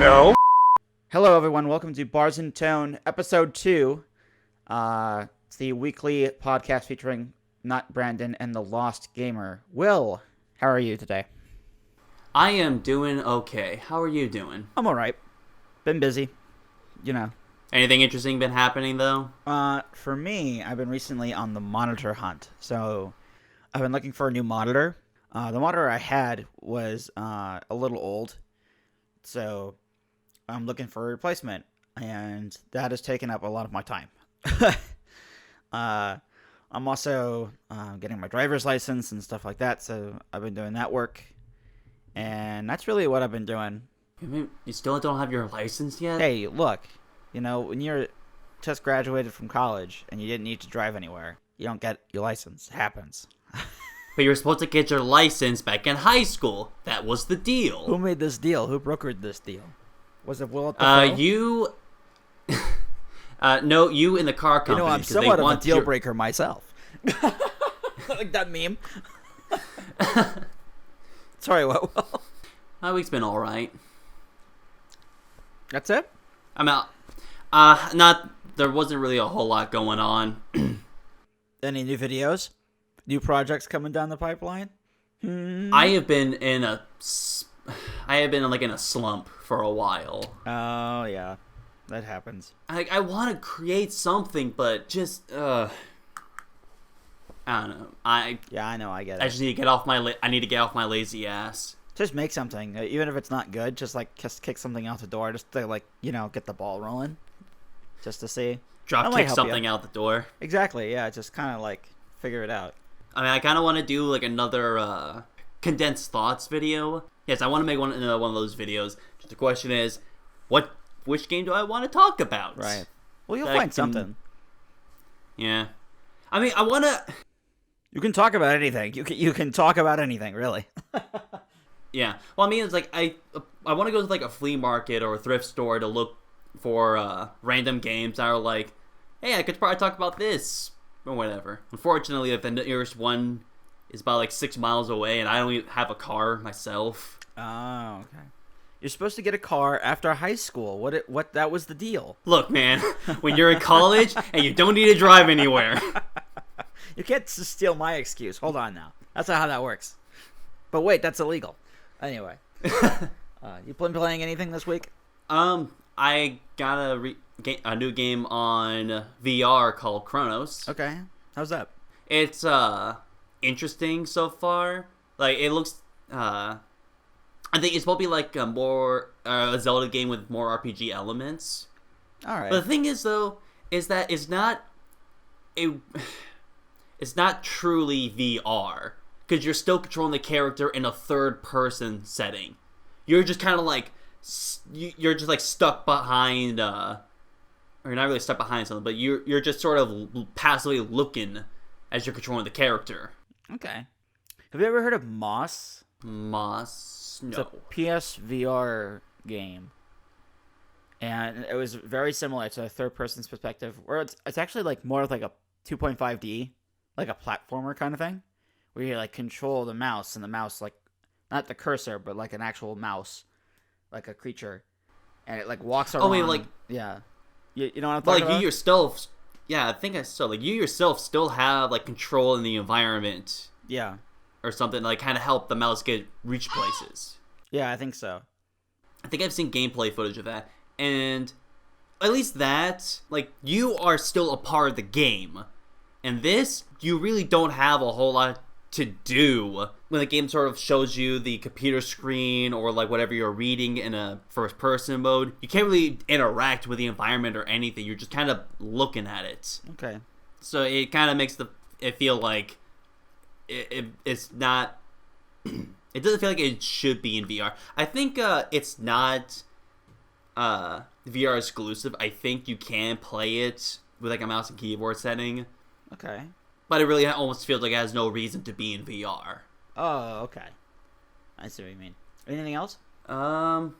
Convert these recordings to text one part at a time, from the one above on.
No. Hello, everyone. Welcome to Bars in Tone, Episode 2. It's the weekly podcast featuring Not Brandon and the Lost Gamer. Will, how are you today? I am doing okay. How are you doing? I'm alright. Been busy. You know. Anything interesting been happening, though? For me, I've been recently on the monitor hunt. So, I've been looking for a new monitor. The monitor I had was a little old. So, I'm looking for a replacement. And that has taken up a lot of my time. I'm also getting my driver's license and stuff like that. So, I've been doing that work. And that's really what I've been doing. You still don't have your license yet? Hey, look. You know, when you're just graduated from college and you didn't need to drive anywhere, you don't get your license. It happens. But you were supposed to get your license back in high school. That was the deal. Who made this deal? Who brokered this deal? Was it Will at the phone? You... no, you in the car company. You know, I'm somewhat of a deal breaker myself. Like that meme. Sorry, what? My week's been alright. That's it? I'm out. There wasn't really a whole lot going on. Any new videos? New projects coming down the pipeline? I have been in a slump for a while. Oh, yeah. That happens. I want to create something, but just, I don't know. Yeah, I know, I get it. I just need to get off my lazy ass. Just make something. Even if it's not good, just kick something out the door. Just to, get the ball rolling. Just to see. Drop kick something out the door. Exactly, yeah. Just kind of, figure it out. I mean, I kind of want to do, another, condensed thoughts video. Yes, I want to make one of those videos. Just the question is, which game do I want to talk about? Right. Well, you'll find something. Yeah. I mean, I want to... You can talk about anything. You can talk about anything, really. Yeah. Well, I mean, it's I want to go to, a flea market or a thrift store to look for random games that are hey, I could probably talk about this or whatever. Unfortunately, if the nearest one is about 6 miles away and I don't even have a car myself. Oh, okay. You're supposed to get a car after high school. What that was the deal. Look, man, when you're in college and you don't need to drive anywhere. You can't just steal my excuse. Hold on now. That's not how that works. But wait, that's illegal. Anyway. You been playing anything this week? I got a new game on VR called Chronos. Okay. How's that? It's interesting so far. It looks I think it's supposed to be a more a Zelda game with more RPG elements. All right. But the thing is though is that it's not truly VR because you're still controlling the character in a third person setting. You're just kind of you're just stuck behind or you're not really stuck behind something, but you're just sort of passively looking as you're controlling the character. Okay. Have you ever heard of Moss? Moss? No. It's a PSVR game. And it was very similar to a third person's perspective, where it's actually more of a 2.5D, like a platformer kind of thing, where you control the mouse, and the mouse not the cursor, but an actual mouse, like a creature, and it walks around. Oh wait, yeah, you know what I'm talking about? You yourself, yeah, I think I saw. You yourself still have control in the environment. Yeah. Or something kind of help the mouse reach places. Yeah, I think so. I think I've seen gameplay footage of that, and at least that you are still a part of the game. And this, you really don't have a whole lot to do when the game sort of shows you the computer screen or whatever you're reading in a first person mode. You can't really interact with the environment or anything. You're just kind of looking at it. Okay. So it kind of makes it feel like it's not. It doesn't feel like it should be in VR. I think it's not VR exclusive. I think you can play it with a mouse and keyboard setting. Okay. But it really almost feels like it has no reason to be in VR. Oh, okay. I see what you mean. Anything else? I've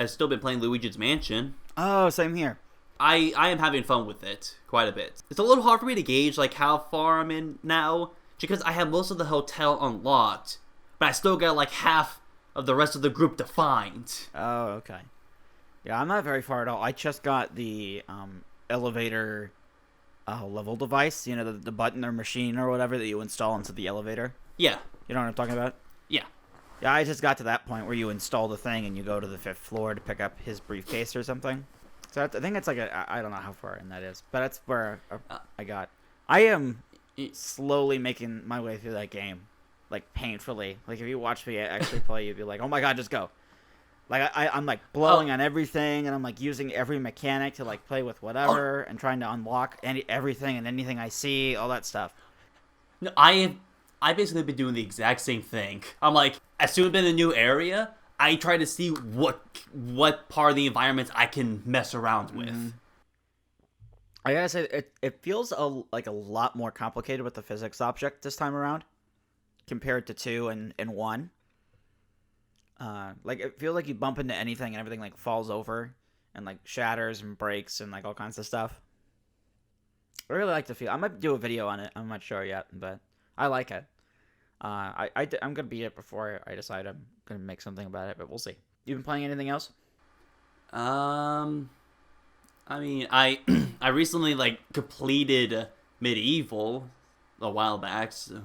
still been playing Luigi's Mansion. Oh, same here. I am having fun with it quite a bit. It's a little hard for me to gauge how far I'm in now, because I have most of the hotel unlocked, but I still got half of the rest of the group to find. Oh, okay. Yeah, I'm not very far at all. I just got the elevator level device. You know, the button or machine or whatever that you install into the elevator. Yeah, You know what I'm talking about? yeah. Yeah, I just got to that point where you install the thing and you go to the 5th floor to pick up his briefcase or something. So I think it's like I don't know how far in that is, but that's where I got. I am slowly making my way through that game, like painfully. Like if you watch me actually play, you'd be like, "Oh my god, just go!" Like I'm like blowing on everything, and I'm like using every mechanic to like play with whatever, and trying to unlock everything and anything I see, all that stuff. No, I basically been doing the exact same thing. I'm like, as soon as I'm in a new area, I try to see what part of the environments I can mess around with. Mm-hmm. I gotta say, it feels like a lot more complicated with the physics object this time around, compared to 2 and 1. Like it feels like you bump into anything and everything like falls over and like shatters and breaks and like all kinds of stuff. I really like the feel. I might do a video on it. I'm not sure yet, but I like it. I'm gonna beat it before I decide I'm gonna make something about it, but we'll see. You been playing anything else? I mean, I I recently like completed Medieval a while back, so,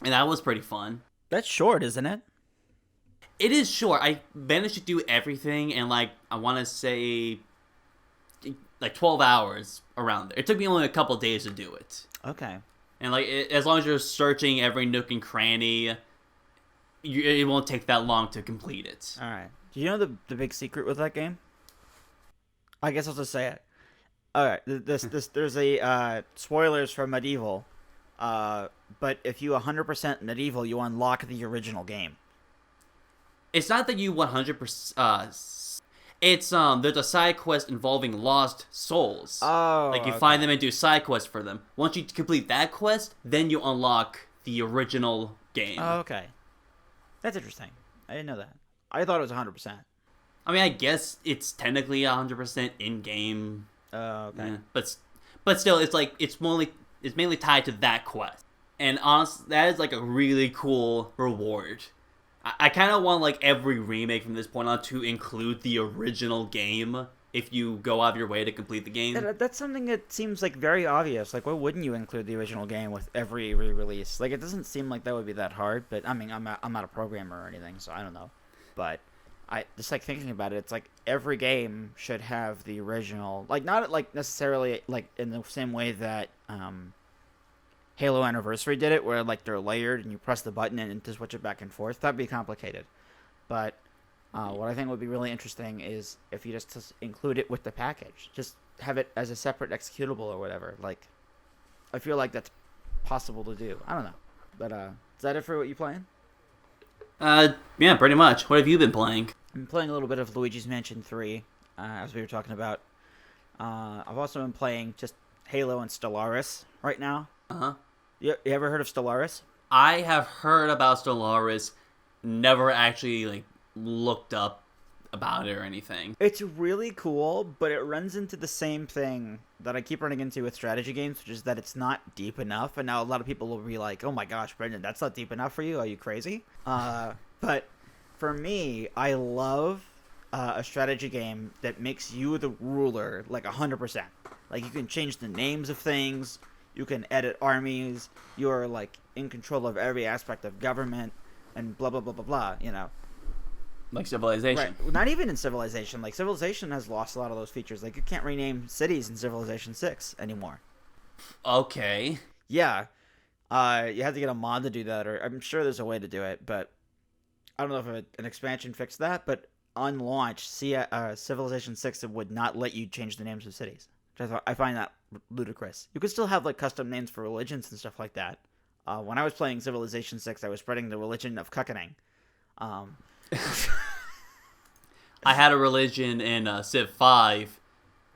and that was pretty fun. That's short, isn't it? It is short. I managed to do everything in like I want to say like 12 hours around there. It took me only a couple days to do it. Okay. And like as long as you're searching every nook and cranny, it won't take that long to complete it. All right. Do you know the big secret with that game? I guess I'll just say it. All right. There's a spoilers for Medieval. But if you 100% Medieval, you unlock the original game. It's not that you 100%. It's there's a side quest involving lost souls. Oh. Like you find them and do side quests for them. Once you complete that quest, then you unlock the original game. Oh, okay. That's interesting. I didn't know that. I thought it was 100%. I mean, I guess it's technically 100% in game. Oh, okay. Yeah. But still, it's like it's mainly tied to that quest. And honestly, that is like a really cool reward. I kind of want like every remake from this point on to include the original game if you go out of your way to complete the game. That's something that seems like very obvious. Like, why wouldn't you include the original game with every re-release? Like, it doesn't seem like that would be that hard. But I mean, I'm not a programmer or anything, so I don't know. But I just like thinking about it. It's like every game should have the original. Like, not like necessarily like in the same way that Halo Anniversary did it, where like they're layered and you press the button and to switch it back and forth. That'd be complicated. But what I think would be really interesting is if you just include it with the package. Just have it as a separate executable or whatever. Like, I feel like that's possible to do. I don't know. But is that it for what you playing? Yeah, pretty much. What have you been playing? I'm playing a little bit of Luigi's Mansion 3, as we were talking about. I've also been playing just Halo and Stellaris right now. Uh-huh. You ever heard of Stellaris? I have heard about Stellaris, never actually like looked up about it or anything. It's really cool, but it runs into the same thing that I keep running into with strategy games, which is that it's not deep enough. And now a lot of people will be like, "Oh my gosh, Brendan, that's not deep enough for you? Are you crazy?" But for me, I love a strategy game that makes you the ruler, like 100%. Like you can change the names of things. You can edit armies. You're like in control of every aspect of government, and blah blah blah blah blah. You know, Like Civilization. right? Not even in Civilization. Like Civilization has lost a lot of those features. Like you can't rename cities in Civilization 6 anymore. Okay. Yeah, you have to get a mod to do that, or I'm sure there's a way to do it, but I don't know if an expansion fixed that. But on launch, Civilization 6 would not let you change the names of cities. I find that ludicrous. You could still have like custom names for religions and stuff like that. When I was playing Civilization 6, I was spreading the religion of cuckening. I had a religion in Civ 5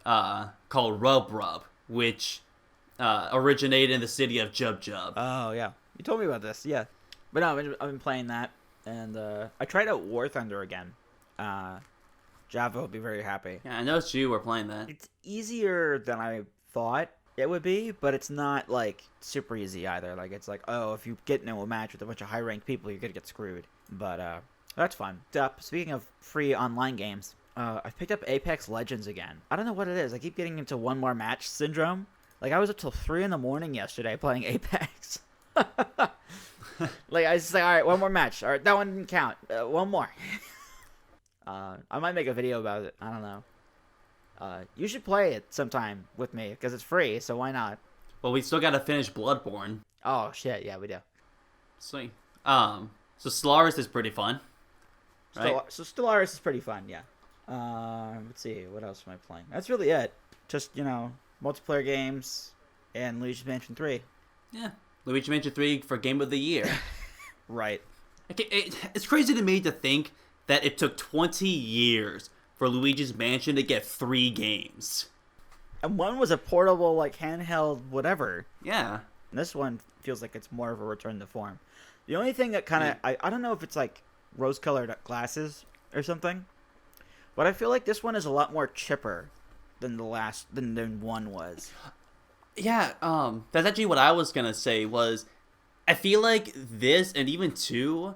called Rub Rub, which originated in the city of Jub Jub. Oh, yeah. You told me about this, yeah. But no, I've been playing that, and I tried out War Thunder again. Java will be very happy. Yeah, I noticed you were playing that. It's easier than I thought it would be, but it's not like super easy either. Like it's like, oh, if you get into a match with a bunch of high ranked people, you're gonna get screwed. But that's fun. Speaking of free online games, I picked up Apex Legends again. I don't know what it is. I keep getting into one more match syndrome. Like, I was up till 3 in the morning yesterday playing Apex. Like, I was just like, all right, one more match. All right, that one didn't count. One more. I might make a video about it. I don't know. You should play it sometime with me because it's free, so why not? Well, we still gotta finish Bloodborne. Oh, shit. Yeah, we do. Sweet. So Stellaris is pretty fun. Right? So Stellaris is pretty fun, yeah. Let's see. What else am I playing? That's really it. Just, multiplayer games and Luigi's Mansion 3. Yeah. Luigi Mansion 3 for Game of the Year. Right. It's crazy to me to think that it took 20 years for Luigi's Mansion to get 3 games. And one was a portable, like, handheld whatever. Yeah. And this one feels like it's more of a return to form. The only thing that kind of... I don't know if it's, like, rose-colored glasses or something. But I feel like this one is a lot more chipper than than one was. Yeah, that's actually what I was gonna say was, I feel like this, and even 2,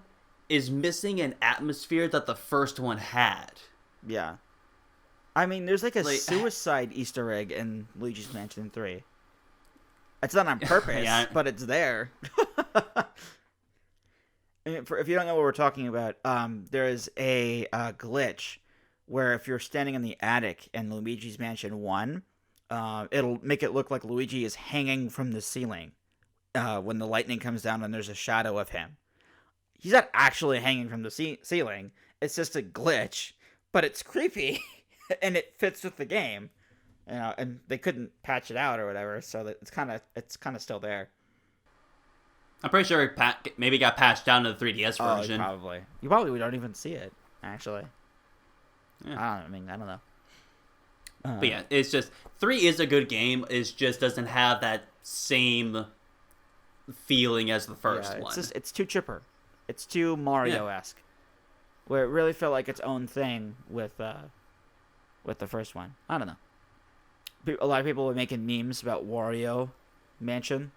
is missing an atmosphere that the first one had. Yeah. I mean, there's like a suicide Easter egg in Luigi's Mansion 3. It's not on purpose, Yeah. but it's there. If you don't know what we're talking about, there is a glitch where if you're standing in the attic in Luigi's Mansion 1, it'll make it look like Luigi is hanging from the ceiling when the lightning comes down and there's a shadow of him. He's not actually hanging from the ceiling. It's just a glitch, but it's creepy, and it fits with the game. And they couldn't patch it out or whatever, so that it's kind of still there. I'm pretty sure it maybe got patched down to the 3DS version. Probably. You probably don't even see it, actually. Yeah. I don't know. But yeah, it's just 3 is a good game. It just doesn't have that same feeling as the first one. It's too chipper. It's too Mario-esque. Where it really felt like its own thing with the first one. I don't know. A lot of people were making memes about Wario Mansion.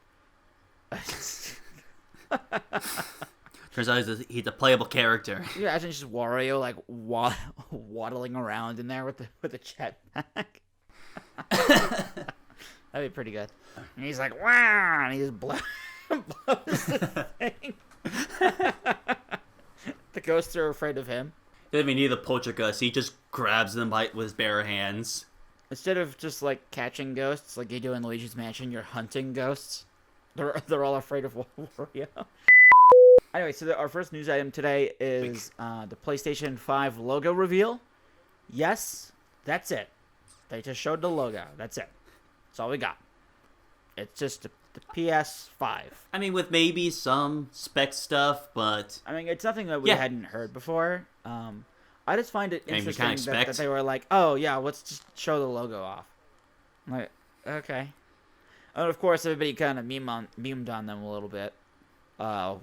Turns out he's a playable character. You imagine just Wario like waddling around in there with a jetpack. That'd be pretty good. And he's like, wow, and he just blows the thing. The ghosts are afraid of him. He doesn't even need the poltergeist. He just grabs them with his bare hands. Instead of just like catching ghosts like you do in Luigi's Mansion, you're hunting ghosts. They're all afraid of Wario. Anyway, so our first news item today is the PlayStation 5 logo reveal. Yes, that's it. They just showed the logo. That's it. That's all we got. It's just the PS5. I mean, with maybe some spec stuff, but... I mean, it's nothing that we hadn't heard before. I just find it interesting that they were like, oh, yeah, let's just show the logo off. I'm like, okay. And, of course, everybody kind of memed on them a little bit.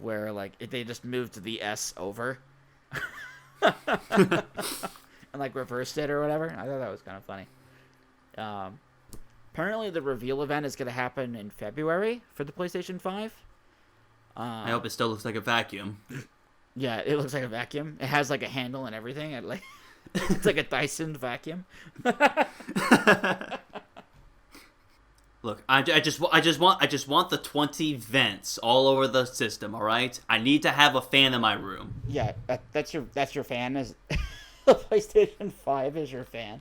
Where, like, if they just moved the S over. And, like, reversed it or whatever. I thought that was kind of funny. Apparently, the reveal event is going to happen in February for the PlayStation 5. I hope it still looks like a vacuum. Yeah, it looks like a vacuum. It has, like, a handle and everything. It's like a Dyson vacuum. Look, I just want the 20 vents all over the system. All right, I need to have a fan in my room. Yeah, that's your fan. Is the PlayStation 5 is your fan?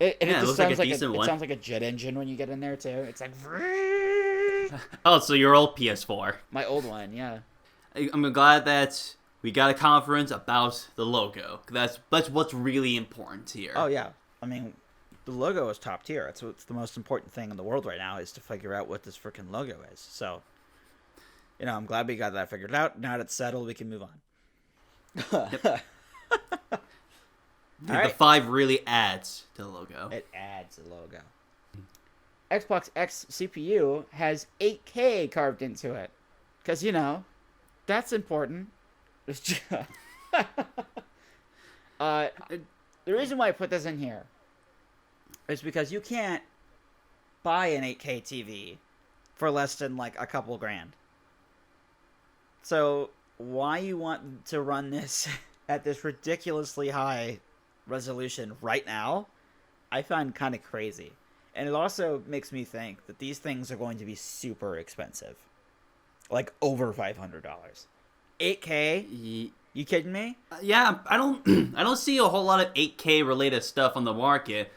It just sounds like it sounds like a jet engine when you get in there too. It's like. Oh, so your old PS4. My old one, yeah. I'm glad that we got a conference about the logo. That's what's really important here. Oh yeah, I mean. The logo is top tier. It's the most important thing in the world right now is to figure out what this freaking logo is. So, I'm glad we got that figured out. Now that it's settled, we can move on. Yep. The Right. 5 really adds to the logo. It adds a logo. Xbox X CPU has 8K carved into it. Because, that's important. The reason why I put this in here is because you can't buy an 8K TV for less than like a couple grand. So why you want to run this at this ridiculously high resolution right now, I find kind of crazy. And it also makes me think that these things are going to be super expensive. Like over $500. 8K? You kidding me? Yeah, I don't I don't see a whole lot of 8K related stuff on the market,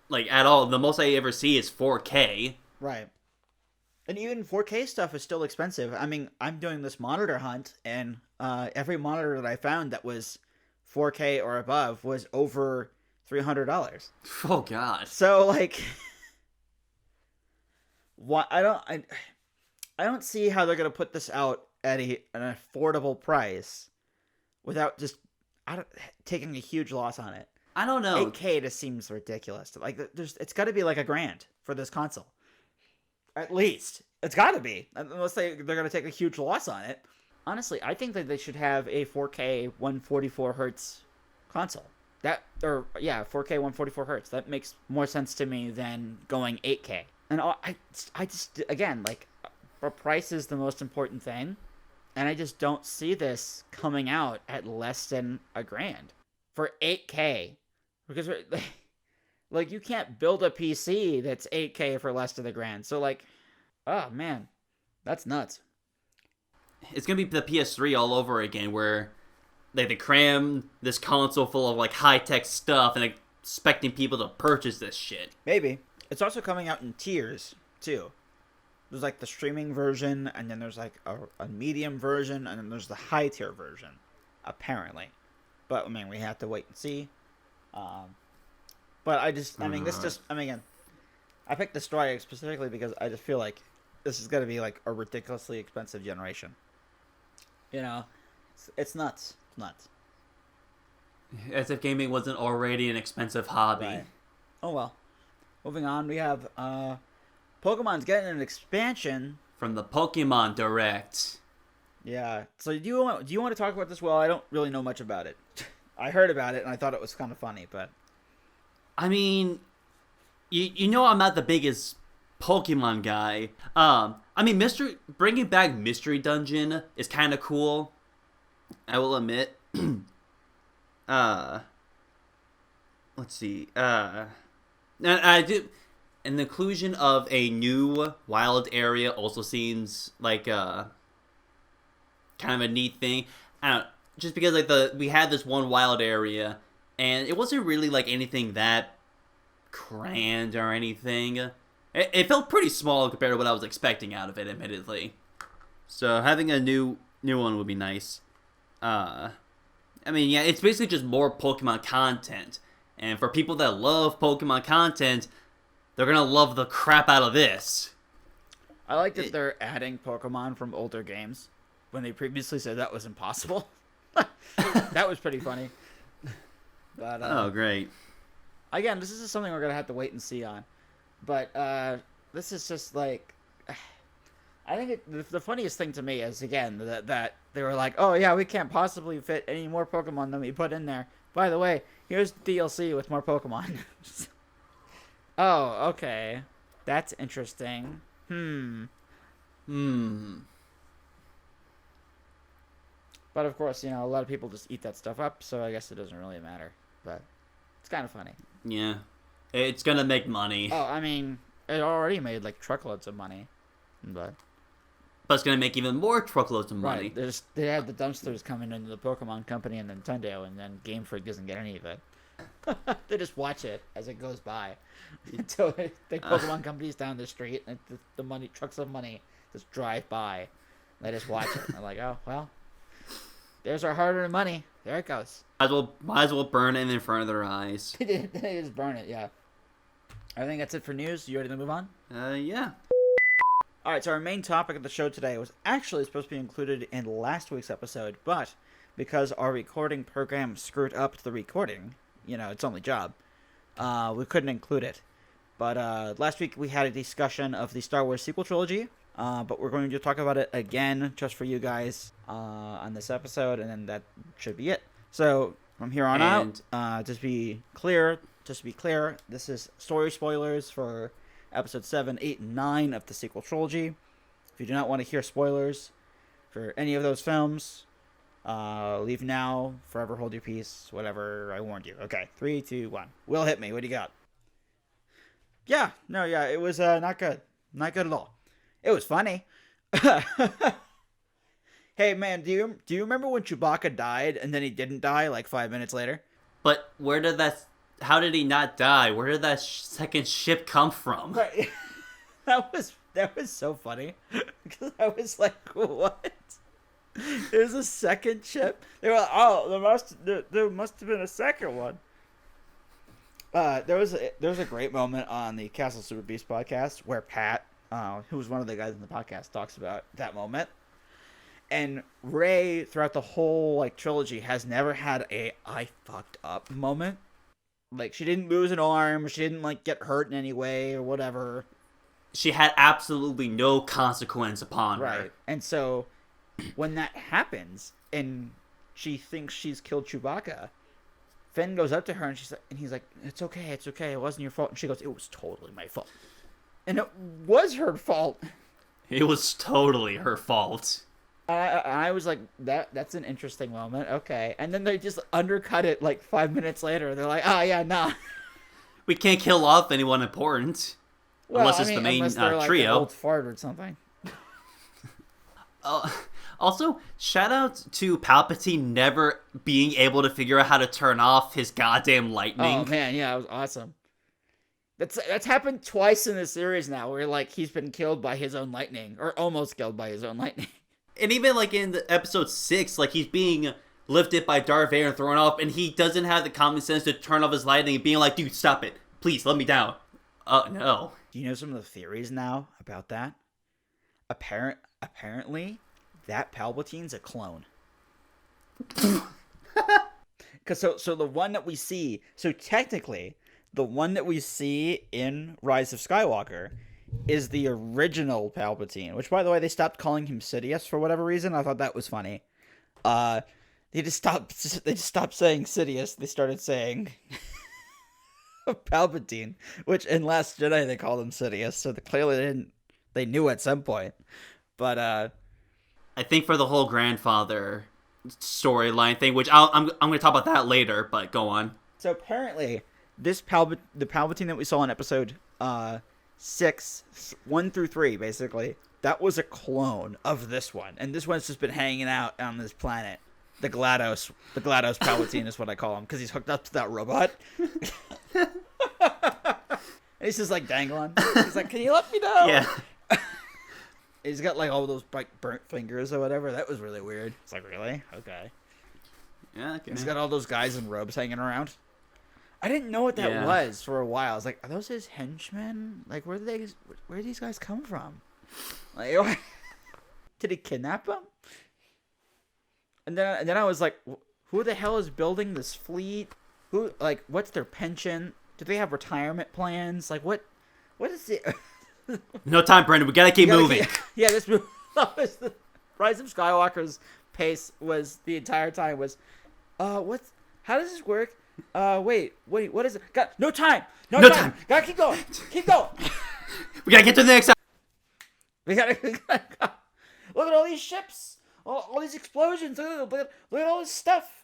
like at all. The most I ever see is 4K. Right. And even 4K stuff is still expensive. I mean, I'm doing this monitor hunt, and every monitor that I found that was 4K or above was over $300. Oh God. So like, what I don't see how they're gonna put this out at an affordable price without just taking a huge loss on it. I don't know. 8K just seems ridiculous. Like, it's got to be like $1,000 for this console. At least it's got to be, unless they're gonna take a huge loss on it. Honestly, I think that they should have a 4K 144 hertz console. 4K 144 hertz. That makes more sense to me than going 8K. And I just again, like, the price is the most important thing, and I just don't see this coming out at less than $1,000 for 8K, because like, you can't build a PC that's 8K for less than $1,000. So like, oh man, that's nuts. It's gonna be the PS3 all over again, where like they cram this console full of like high tech stuff and expecting people to purchase this shit. Maybe. It's also coming out in tiers too. There's like the streaming version, and then there's like a medium version, and then there's the high tier version, apparently. But I mean, we have to wait and see. But again, I picked the story specifically because I just feel like this is gonna be like a ridiculously expensive generation. You know, it's nuts. It's nuts. As if gaming wasn't already an expensive hobby. Right. Oh well. Moving on, we have Pokemon's getting an expansion from the Pokemon Direct. Yeah. So do you want to talk about this? Well, I don't really know much about it. I heard about it and I thought it was kind of funny, but I mean, you know I'm not the biggest Pokemon guy. I mean, bringing back Mystery Dungeon is kind of cool. I will admit. Let's see. I do. And the inclusion of a new wild area also seems like kind of a neat thing. I don't know, just because like we had this one wild area, and it wasn't really like anything that grand or anything. It felt pretty small compared to what I was expecting out of it, admittedly. So having a new one would be nice. I mean, yeah, it's basically just more Pokemon content. And for people that love Pokemon content, they're gonna love the crap out of this. I like that they're adding Pokemon from older games when they previously said that was impossible. That was pretty funny. But oh, great. Again, this is something we're gonna have to wait and see on. But this is just like, I think the funniest thing to me is, again, that they were like, oh yeah, we can't possibly fit any more Pokemon than we put in there. By the way, here's DLC with more Pokemon. Oh, okay. That's interesting. But of course, a lot of people just eat that stuff up, so I guess it doesn't really matter. But it's kind of funny. Yeah. It's gonna make money. Oh, I mean, it already made like truckloads of money. But it's gonna make even more truckloads of money. Right. They had the dumpsters coming into the Pokemon Company and Nintendo, and then Game Freak doesn't get any of it. They just watch it as it goes by. Until the Pokemon Company's down the street, and the trucks of money just drive by. They just watch it. And they're like, oh, well, there's our hard-earned money. There it goes. Might as well burn it in front of their eyes. They just burn it, yeah. I think that's it for news. You ready to move on? Yeah. Alright, so our main topic of the show today was actually supposed to be included in last week's episode, but because our recording program screwed up the recording, its only job, we couldn't include it. But last week we had a discussion of the Star Wars sequel trilogy, but we're going to talk about it again just for you guys on this episode, and then that should be it. So from here on out, just to be clear, this is story spoilers for episode 7, 8, and 9 of the sequel trilogy. If you do not want to hear spoilers for any of those films, Leave now, forever hold your peace, whatever, I warned you. Okay, 3, 2, 1. Will hit me, what do you got? Yeah, no, yeah, it was not good. Not good at all. It was funny. Hey man, do you remember when Chewbacca died and then he didn't die like 5 minutes later? But where did that? How did he not die? Where did that second ship come from? Right. That was so funny because I was like, what? There's a second ship. They were like, oh, there must have been a second one. There was a great moment on the Castle Super Beast podcast where Pat, who was one of the guys in the podcast, talks about that moment. And Rey, throughout the whole like trilogy, has never had a "I fucked up" moment. Like she didn't lose an arm, she didn't like get hurt in any way or whatever. She had absolutely no consequence upon her. Right. And so when that happens and she thinks she's killed Chewbacca, Finn goes up to her and he's like, it's okay, it wasn't your fault. And she goes, it was totally my fault. And it was her fault. It was totally her fault. I was like, that's an interesting moment. Okay. And then they just undercut it like 5 minutes later. They're like, oh, yeah, nah. We can't kill off anyone important. Well, unless it's the main unless they're like trio. An old fart or something. Also, shout out to Palpatine never being able to figure out how to turn off his goddamn lightning. Oh, man, yeah, it was awesome. That's happened twice in the series now, where like he's been killed by his own lightning, or almost killed by his own lightning. And even like in the episode 6, like he's being lifted by Darth Vader and thrown off, and he doesn't have the common sense to turn off his lightning and being like, dude, stop it. Please, let me down. No. Do you know some of the theories now about that? Apparently, that Palpatine's a clone. Cause so the one that we see, so technically, the one that we see in Rise of Skywalker is the original Palpatine, which, by the way, they stopped calling him Sidious for whatever reason. I thought that was funny. They just stopped saying Sidious. They started saying Palpatine, which in Last Jedi they called him Sidious, so clearly they knew at some point. But I think for the whole grandfather storyline thing, which I'm going to talk about that later, but go on. So apparently, the Palpatine that we saw in episode 6, 1 through 3, basically, that was a clone of this one, and this one's just been hanging out on this planet. The GLaDOS Palpatine is what I call him, because he's hooked up to that robot. And he's just like dangling. He's like, "Can you let me know?" Yeah. He's got like all those burnt fingers or whatever. That was really weird. It's like, really? Okay. Yeah. Okay. He's got all those guys in robes hanging around. I didn't know what that was for a while. I was like, are those his henchmen? Like, where did these guys come from? Like, did he kidnap them? And then I was like, who the hell is building this fleet? What's their pension? Do they have retirement plans? Like, what is it? No time, Brendan. We gotta keep moving. Yeah, this movie. The Rise of Skywalker's pace was the entire time was, how does this work? Wait, what is it? No time. No time. Gotta keep going. Keep going. We gotta get to the next. We gotta look at all these ships, all these explosions. Look at all this stuff.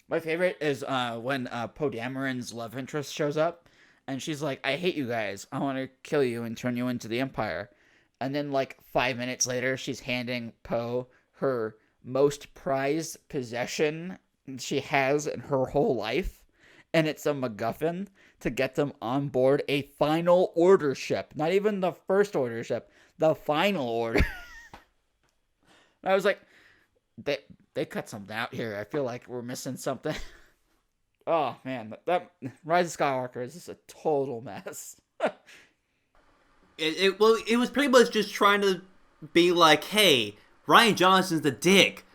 My favorite is when Poe Dameron's love interest shows up, and she's like, "I hate you guys. I want to kill you and turn you into the Empire." And then like 5 minutes later, she's handing Poe her most prized possession she has in her whole life, and it's a MacGuffin to get them on board a final order ship. Not even the first order ship, the final order. I was like, they cut something out here. I feel like we're missing something. Oh man, that Rise of Skywalker is just a total mess. It was pretty much just trying to be like, hey, Rian Johnson's the dick.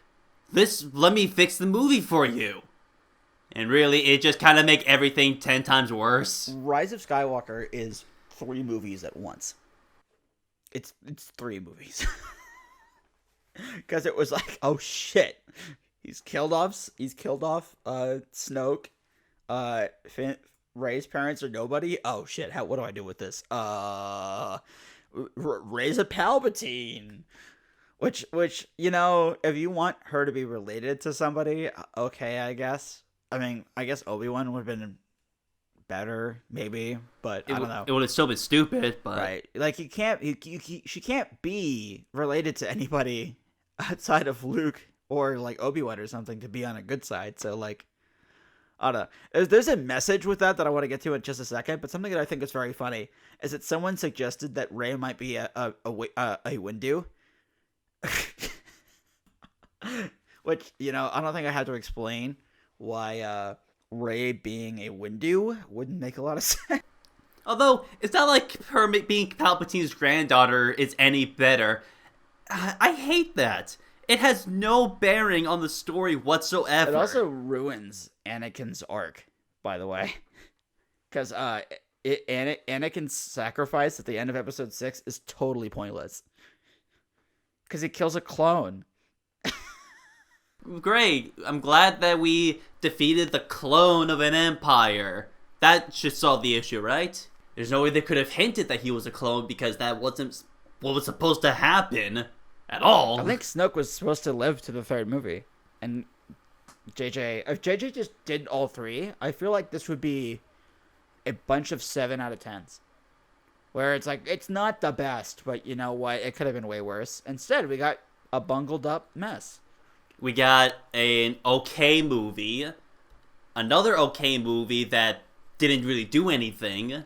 Let me fix the movie for you. And really, it just kind of make everything 10 times worse. Rise of Skywalker is 3 movies at once. It's 3 movies. Because it was like, oh shit, he's killed off Snoke. Rey's parents are nobody. Oh shit, what do I do with this? Rey's a Palpatine. Which if you want her to be related to somebody, okay, I guess. I mean, I guess Obi-Wan would have been better, maybe, but I don't know. It would have still been stupid, but Right. Like, she can't be related to anybody outside of Luke or, like, Obi-Wan or something to be on a good side. So, like, I don't know. There's a message with that I want to get to in just a second, but something that I think is very funny is that someone suggested that Rey might be a Windu. Which, I don't think I had to explain why Rey being a Windu wouldn't make a lot of sense. although it's not like her being Palpatine's granddaughter is any better. I hate that. It has no bearing on the story whatsoever. It also ruins Anakin's arc, by the way. Because Anakin's sacrifice at the end of episode 6 is totally pointless. Because he kills a clone. Great. I'm glad that we defeated the clone of an empire. That should solve the issue, right? There's no way they could have hinted that he was a clone because that wasn't what was supposed to happen at all. I think Snoke was supposed to live to the third movie. And if JJ just did all three, I feel like this would be a bunch of 7 out of 10s. Where it's like, it's not the best, but you know what? It could have been way worse. Instead, we got a bungled up mess. We got an okay movie, another okay movie that didn't really do anything.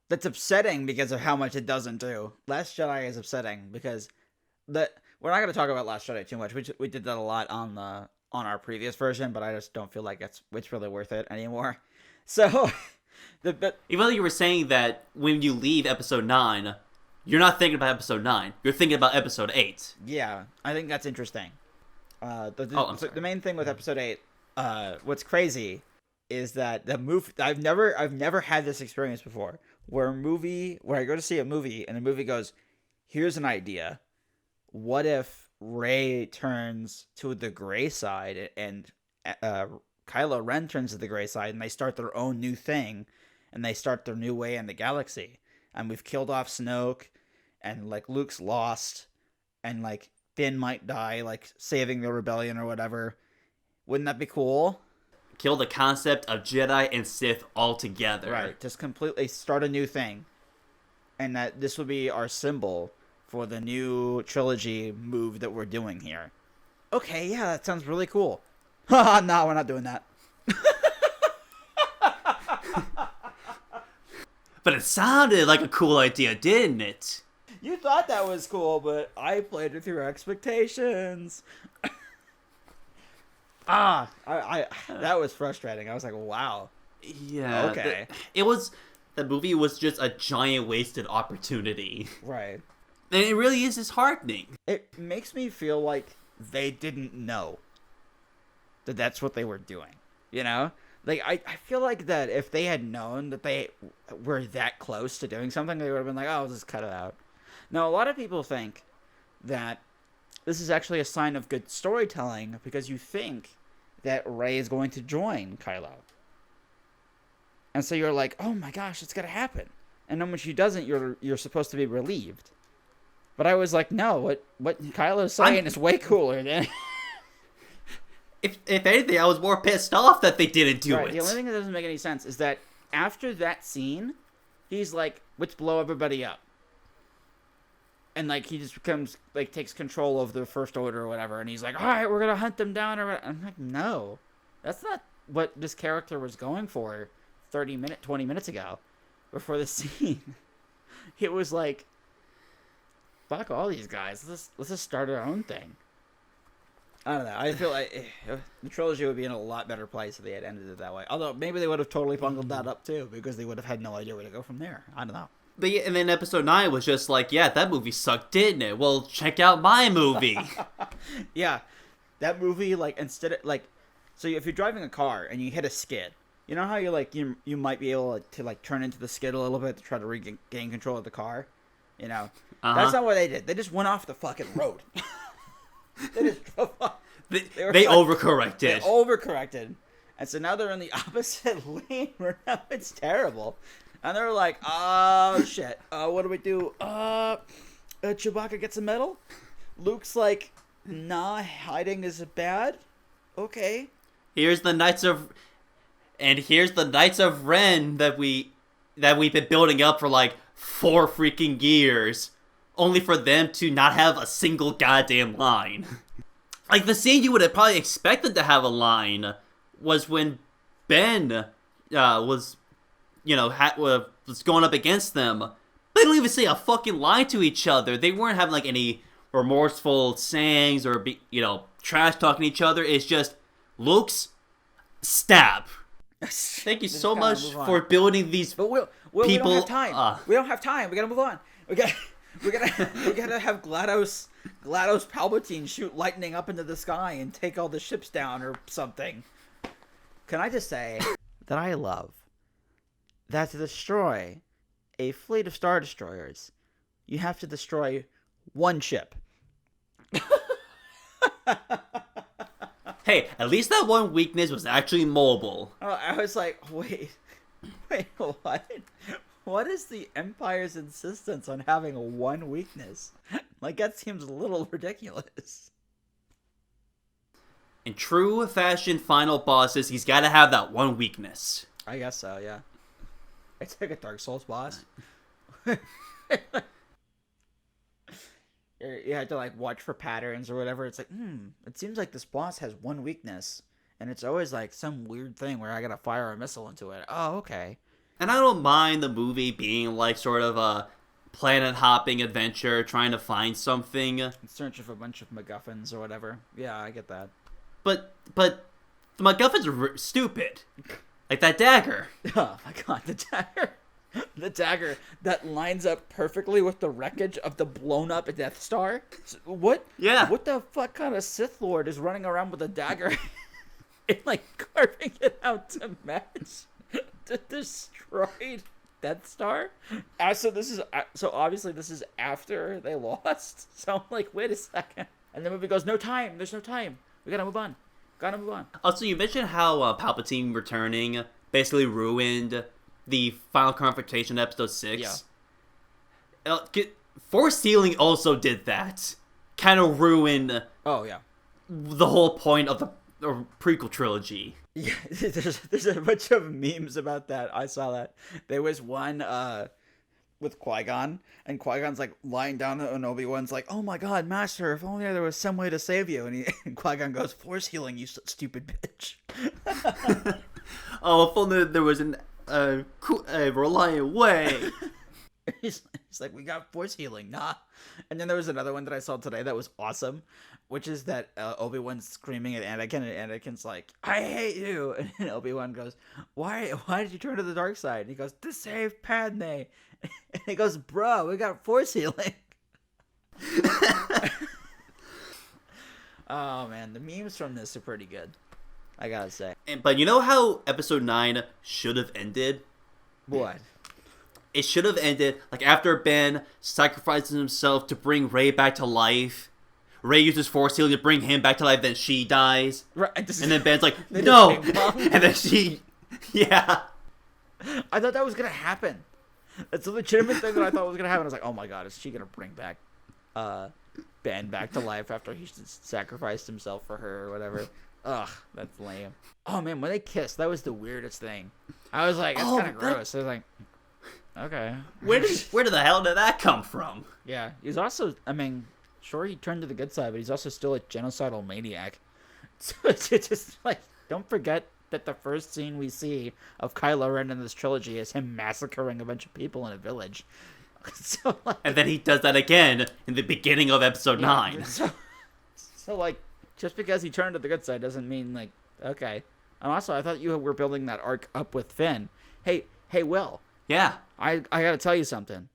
That's upsetting because of how much it doesn't do. Last Jedi is upsetting because we're not going to talk about Last Jedi too much. We did that a lot on our previous version, but I just don't feel like it's really worth it anymore. So, even though you were saying that when you leave episode 9, you're not thinking about episode 9. You're thinking about episode 8. Yeah, I think that's interesting. The main thing with episode 8, what's crazy is that the movie, I've never had this experience before, where I go to see a movie and the movie goes, here's an idea. What if Rey turns to the gray side and Kylo Ren turns to the gray side and they start their own new thing and they start their new way in the galaxy, and we've killed off Snoke and like Luke's lost and like Finn might die, like saving the rebellion or whatever. Wouldn't that be cool? Kill the concept of Jedi and Sith altogether. Right, just completely start a new thing. And that this would be our symbol for the new trilogy move that we're doing here. Okay, yeah, that sounds really cool. Haha, no, we're not doing that. But it sounded like a cool idea, didn't it? You thought that was cool, but I played with your expectations. That was frustrating. I was like, wow. Yeah. Okay. The movie was just a giant wasted opportunity. Right. And it really is disheartening. It makes me feel like they didn't know that that's what they were doing. You know? Like, I feel like that if they had known that they were that close to doing something, they would have been like, oh, I'll just cut it out. Now, a lot of people think that this is actually a sign of good storytelling because you think that Rey is going to join Kylo. And so you're like, oh my gosh, it's going to happen. And then when she doesn't, you're supposed to be relieved. But I was like, no, what Kylo's saying is way cooler than... If anything, I was more pissed off that they didn't do it. The only thing that doesn't make any sense is that after that scene, he's like, let's blow everybody up. And, like, he just becomes, like, takes control of the First Order or whatever. And he's like, all right, we're going to hunt them down. I'm like, no. That's not what this character was going for 20 minutes ago. Before the scene. It was like, fuck all these guys. Let's just start our own thing. I don't know. I feel like the trilogy would be in a lot better place if they had ended it that way. Although, maybe they would have totally bungled that up, too. Because they would have had no idea where to go from there. I don't know. But yeah, and then episode 9 was just like, yeah, that movie sucked, didn't it? Well, check out my movie. Yeah. That movie, like, instead of, like... So if you're driving a car and you hit a skid, you know how you, like, you might be able to, like, turn into the skid a little bit to try to regain control of the car? You know? Uh-huh. That's not what they did. They just went off the fucking road. They just drove off. They overcorrected. They overcorrected. And so now they're in the opposite lane where now it's terrible. And they're like, oh, shit. What do we do? Chewbacca gets a medal? Luke's like, nah, hiding is bad. Okay. Here's the Knights of Ren we've been building up for like 4 freaking years, only for them to not have a single goddamn line. Like the scene you would have probably expected to have a line was when Ben was going up against them. They don't even say a fucking line to each other. They weren't having like any remorseful sayings or trash talking each other. It's just Luke's stab. Thank you so much for building these people. We don't have time. We don't have time. We gotta move on. We gotta have GLaDOS Palpatine shoot lightning up into the sky and take all the ships down or something. Can I just say that I love that to destroy a fleet of Star Destroyers, you have to destroy one ship. Hey, at least that one weakness was actually mobile. Oh, I was like, wait, what? What is the Empire's insistence on having one weakness? Like, that seems a little ridiculous. In true fashion final bosses, he's gotta have that one weakness. I guess so, yeah. It's like a Dark Souls boss. You had to like watch for patterns or whatever. It's like, it seems like this boss has one weakness, and it's always like some weird thing where I gotta fire a missile into it. Oh, okay. And I don't mind the movie being like sort of a planet hopping adventure, trying to find something in search of a bunch of MacGuffins or whatever. Yeah, I get that. But the MacGuffins are stupid. Like that dagger. Oh my god, the dagger. The dagger that lines up perfectly with the wreckage of the blown up Death Star. What? Yeah. What the fuck kind of Sith Lord is running around with a dagger and like carving it out to match the destroyed Death Star? So obviously this is after they lost. So I'm like, wait a second. And the movie goes, no time. There's no time. We gotta move on. Also, you mentioned how Palpatine returning basically ruined the final confrontation, episode 6. Yeah. Force healing also did that. Kind of ruined. Oh yeah. The whole point of the prequel trilogy. Yeah, there's a bunch of memes about that. I saw that. There was one with Qui-Gon, and Qui-Gon's like lying down, and Obi-Wan's like, "Oh my God, Master! If only there was some way to save you." And Qui-Gon goes, "Force healing, you stupid bitch." Oh, if only there was a reliant way. He's like, "We got force healing, nah." And then there was another one that I saw today that was awesome, which is that Obi-Wan's screaming at Anakin, and Anakin's like, "I hate you," and Obi-Wan goes, "Why did you turn to the dark side?" And he goes, "To save Padme." And he goes, "Bro, we got force healing." Oh man, the memes from this are pretty good, I gotta say. But you know how episode 9 should have ended? What? It should have ended like after Ben sacrifices himself to bring Rey back to life. Rey uses force healing to bring him back to life, then she dies. Right. And then Ben's like, "No!" And then she... Yeah. I thought that was going to happen. That's a legitimate thing that I thought was going to happen. I was like, oh my god, is she going to bring back Ben back to life after he sacrificed himself for her or whatever? Ugh, that's lame. Oh man, when they kissed, that was the weirdest thing. I was like, it's kind of gross. I was like, okay. Where did the hell did that come from? Yeah, he's also, I mean, sure he turned to the good side, but he's also still a genocidal maniac. So it's just like, don't forget that the first scene we see of Kylo Ren in this trilogy is him massacring a bunch of people in a village. So, like, and then he does that again in the beginning of episode 9. So like, just because he turned to the good side doesn't mean like, okay. And also, I thought you were building that arc up with Finn. Hey, Will. Yeah. I gotta tell you something.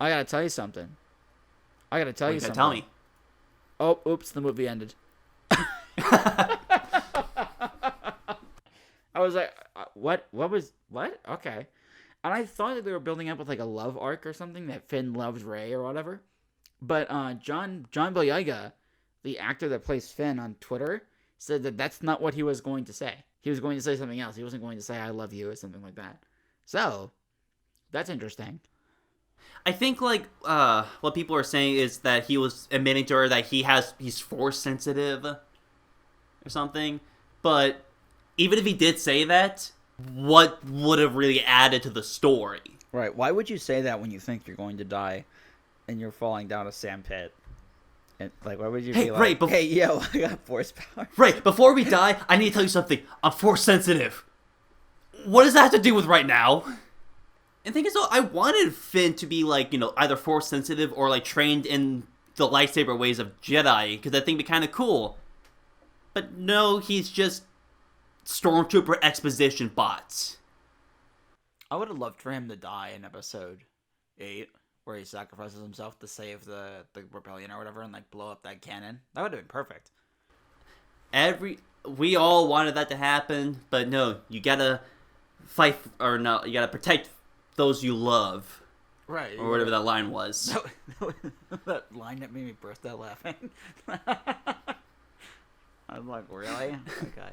I gotta tell you something. Tell me. Oh, oops, the movie ended. I was like, what? What? Okay. And I thought that they were building up with like a love arc or something, that Finn loves Rey or whatever. But John Boyega, the actor that plays Finn on Twitter, said that that's not what he was going to say. He was going to say something else. He wasn't going to say "I love you" or something like that. So, that's interesting. I think like what people are saying is that he was admitting to her that he's force sensitive or something. But even if he did say that, what would have really added to the story? Right. Why would you say that when you think you're going to die and you're falling down a sand pit? And, like, why would you be like, hey, yo, I got force power? Right, before we die, I need to tell you something. I'm force sensitive. What does that have to do with right now? And the thing is, though, I wanted Finn to be, like, either force sensitive or, like, trained in the lightsaber ways of Jedi, because I think it'd be kind of cool. But no, he's just Stormtrooper exposition bots. I would have loved for him to die in episode 8, where he sacrifices himself to save the rebellion or whatever and, like, blow up that cannon. That would have been perfect. We all wanted that to happen, but no, you gotta fight, or no, you gotta protect those you love. Right. Or whatever that line was. That line that made me burst out laughing. I'm like, really? Okay.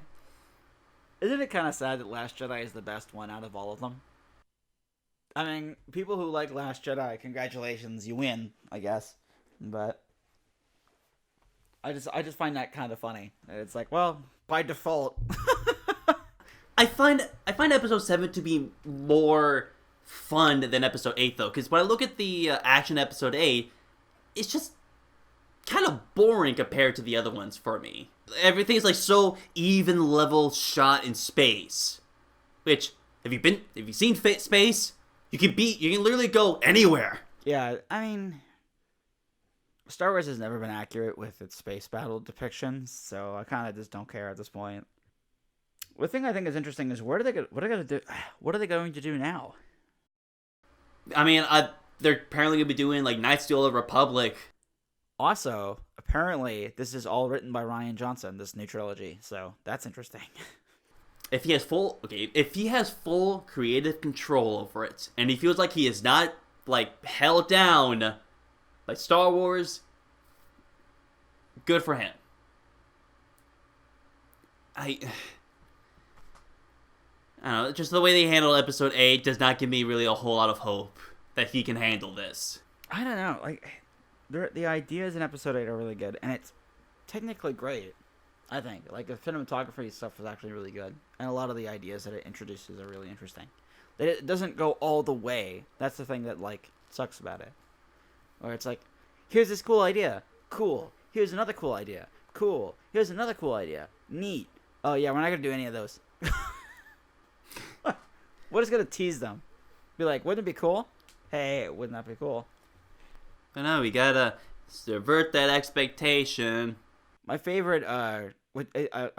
Isn't it kind of sad that Last Jedi is the best one out of all of them? I mean, people who like Last Jedi, congratulations, you win, I guess. But I just find that kind of funny. It's like, well, by default. I find episode 7 to be more fun than episode 8 though, because when I look at the action episode 8, it's just kind of boring compared to the other ones for me. Everything's like so even level shot in space. Which, have you seen space? You can literally go anywhere. Yeah, I mean, Star Wars has never been accurate with its space battle depictions, so I kind of just don't care at this point. The thing I think is interesting is what are they going to do now? I mean, they're apparently going to be doing like Knights of the Republic. Also, apparently, this is all written by Rian Johnson, this new trilogy, so that's interesting. If he has full creative control over it, and he feels like he is not like held down by Star Wars, good for him. I don't know, just the way they handled episode 8 does not give me really a whole lot of hope that he can handle this. I don't know, like, the ideas in episode 8 are really good, and it's technically great, I think. Like, the cinematography stuff is actually really good, and a lot of the ideas that it introduces are really interesting. It doesn't go all the way. That's the thing that, like, sucks about it. Or it's like, here's this cool idea. Cool. Here's another cool idea. Cool. Here's another cool idea. Neat. Oh, yeah, we're not going to do any of those. We're just going to tease them. Be like, wouldn't it be cool? Hey, wouldn't that be cool? I know, we gotta subvert that expectation. My favorite, I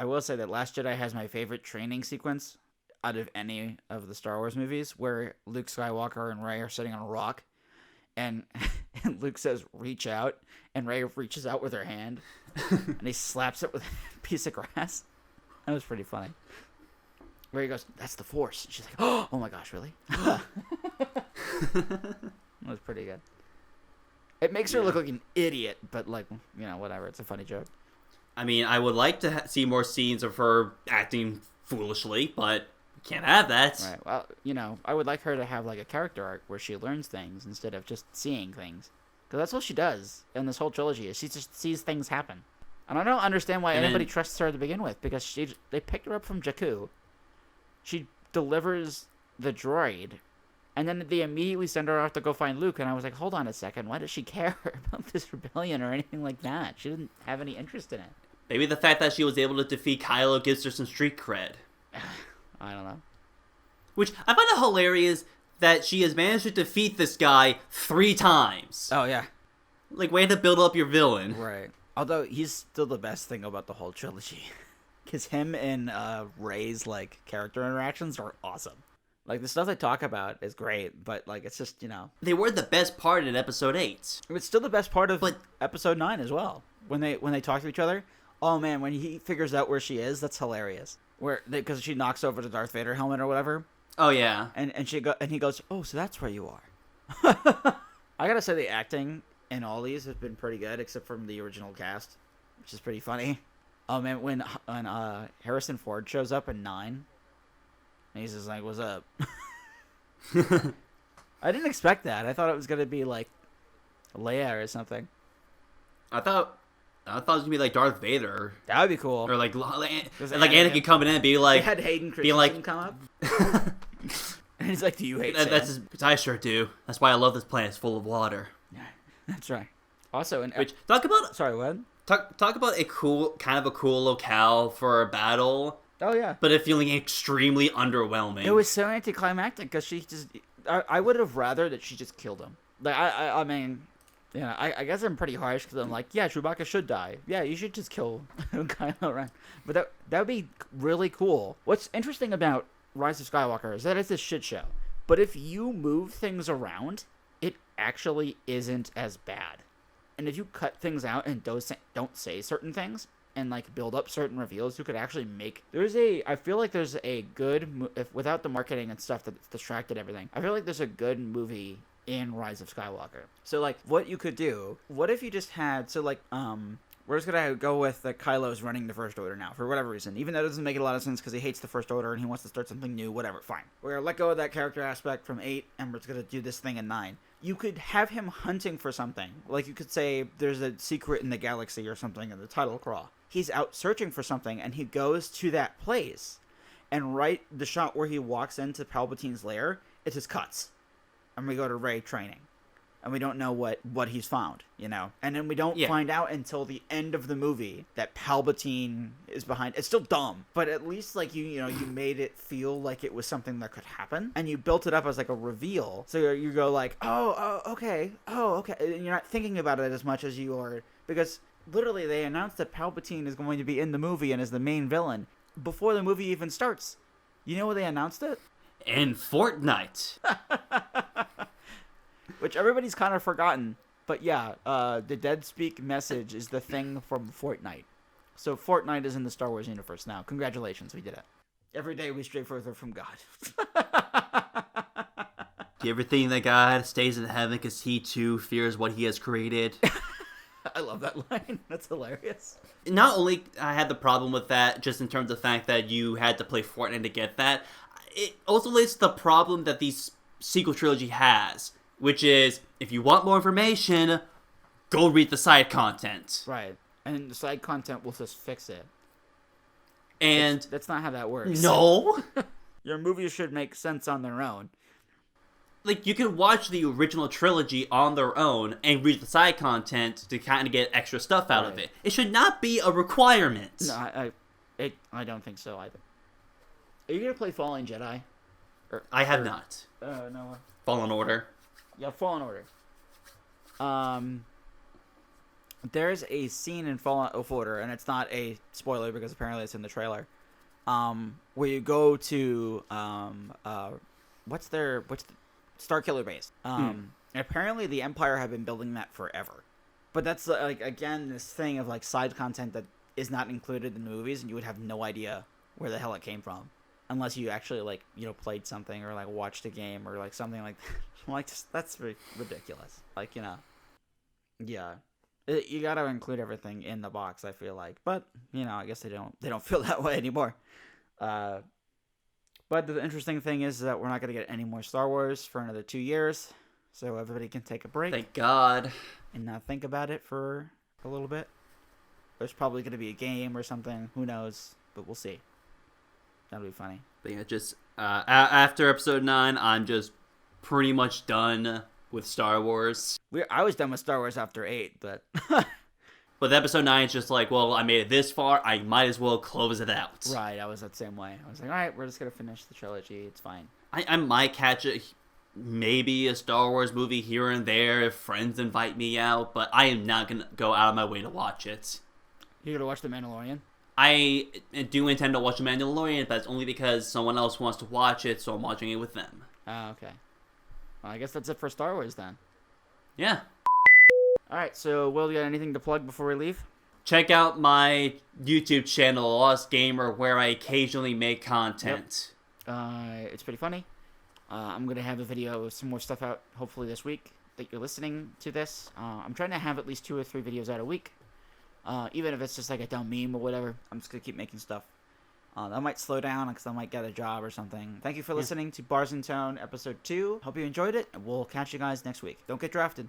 will say that Last Jedi has my favorite training sequence out of any of the Star Wars movies, where Luke Skywalker and Rey are sitting on a rock, and Luke says, reach out, and Rey reaches out with her hand, and he slaps it with a piece of grass. That was pretty funny. Where he goes, that's the Force. And she's like, oh my gosh, really? That was pretty good. It makes her look like an idiot, but, like, whatever. It's a funny joke. I mean, I would like to see more scenes of her acting foolishly, but can't have that. Right. Well, I would like her to have, like, a character arc where she learns things instead of just seeing things. Because that's all she does in this whole trilogy, is she just sees things happen. And I don't understand why anybody trusts her to begin with, because they picked her up from Jakku. She delivers the droid, and then they immediately send her off to go find Luke, and I was like, hold on a second, why does she care about this rebellion or anything like that? She didn't have any interest in it. Maybe the fact that she was able to defeat Kylo gives her some street cred. I don't know. Which, I find it hilarious that she has managed to defeat this guy 3 times. Oh, yeah. Like, way to build up your villain. Right. Although, he's still the best thing about the whole trilogy. Because him and Rey's, like, character interactions are awesome. Like, the stuff they talk about is great, but, like, it's just, They were the best part in episode 8. It's still the best part of episode 9 as well. When they talk to each other. Oh, man, when he figures out where she is, that's hilarious. Because she knocks over the Darth Vader helmet or whatever. Oh, yeah. And he goes, oh, so that's where you are. I gotta say, the acting in all these has been pretty good, except from the original cast, which is pretty funny. Oh, man, when Harrison Ford shows up in 9, and he's just like, what's up? I didn't expect that. I thought it was gonna be like Leia or something. I thought it was gonna be like Darth Vader That would be cool. or like Does Anakin coming in and be They like, had Hayden being like, Christensen come up, and he's like, "Do you hate that's sand?" I sure do. That's why I love this planet. It's full of water. Yeah, that's right. Also, in Which talk about what? talk about a cool locale for a battle, Oh yeah, but it feeling extremely underwhelming. it was so anticlimactic because she just. I would have rather that she just killed him. Like I mean, yeah, I guess I'm pretty harsh because I'm like, yeah, Chewbacca should die. Yeah, you should just kill Kylo Ren. But that would be really cool. What's interesting about Rise of Skywalker is that it's a shit show. But if you move things around, it actually isn't as bad. And if you cut things out and don't say certain things and like build up certain reveals, you could actually make. I feel like there's a good if without the marketing and stuff that's distracted everything. I feel like there's a good movie in Rise of Skywalker. So like what you could do, what if you just had we're just gonna go with Kylo's running the First Order now for whatever reason, even though it doesn't make a lot of sense because he hates the First Order and he wants to start something new. Whatever, fine. We're gonna let go of that character aspect from 8, and we're just gonna do this thing in 9. You could have him hunting for something. Like you could say there's a secret in the galaxy or something in the title crawl. He's out searching for something, and he goes to that place, and right the shot where he walks into Palpatine's lair, it just cuts. And we go to Rey training. And we don't know what he's found, you know? And then we don't find out until the end of the movie that Palpatine is behind. It's still dumb, but at least, like, you made it feel like it was something that could happen. And you built it up as, like, a reveal. So you go, like, okay. And you're not thinking about it as much as you are. Because, literally, they announced that Palpatine is going to be in the movie and is the main villain before the movie even starts. You know where they announced it? In Fortnite. Which everybody's kind of forgotten. But yeah, the Dead Speak message is the thing from Fortnite. So Fortnite is in the Star Wars universe now. Congratulations, we did it. Every day we stray further from God. Do you ever think that God stays in heaven because he too fears what he has created? I love that line. That's hilarious. Not only I had the problem with that, just in terms of the fact that you had to play Fortnite to get that, it also leads to the problem that these sequel trilogy has. Which is, if you want more information, go read the side content. Right. And the side content will just fix it. And that's not how that works. No. Your movies should make sense on their own. Like, you can watch the original trilogy on their own and read the side content to kind of get extra stuff out of it. It should not be a requirement. No, I don't think so either. Are you going to play Fallen Jedi? I have not. No. Fallen Order. Yeah, Fallen Order. There's a scene in Fallen Order, and it's not a spoiler because apparently it's in the trailer, where you go to what's the Starkiller base. And apparently the Empire have been building that forever. But that's like again this thing of like side content that is not included in the movies, and you would have no idea where the hell it came from unless you actually like played something or like watched a game or like something like that. Like, that's ridiculous. Like, yeah. You gotta include everything in the box, I feel like. But, I guess they don't feel that way anymore. But the interesting thing is that we're not gonna get any more Star Wars for another 2 years. So everybody can take a break. Thank God. And not think about it for a little bit. There's probably gonna be a game or something. Who knows? But we'll see. That'll be funny. But yeah, just after episode 9, I'm just pretty much done with Star Wars. I was done with Star Wars after 8, but But episode 9 is just like, well, I made it this far, I might as well close it out. Right, I was that same way. I was like, alright, we're just gonna finish the trilogy, it's fine. I might catch maybe a Star Wars movie here and there if friends invite me out, but I am not gonna go out of my way to watch it. You're gonna watch The Mandalorian? I do intend to watch The Mandalorian, but it's only because someone else wants to watch it, so I'm watching it with them. Oh, okay. Well, I guess that's it for Star Wars then. Yeah. Alright, so Will, you got anything to plug before we leave? Check out my YouTube channel, Lost Gamer, where I occasionally make content. Yep. It's pretty funny. I'm going to have a video with some more stuff out hopefully this week that you're listening to this. I'm trying to have at least 2 or 3 videos out a week. Even if it's just like a dumb meme or whatever. I'm just going to keep making stuff. That might slow down because I might get a job or something. Thank you for listening to Bars and Tone episode 2. Hope you enjoyed it, and we'll catch you guys next week. Don't get drafted.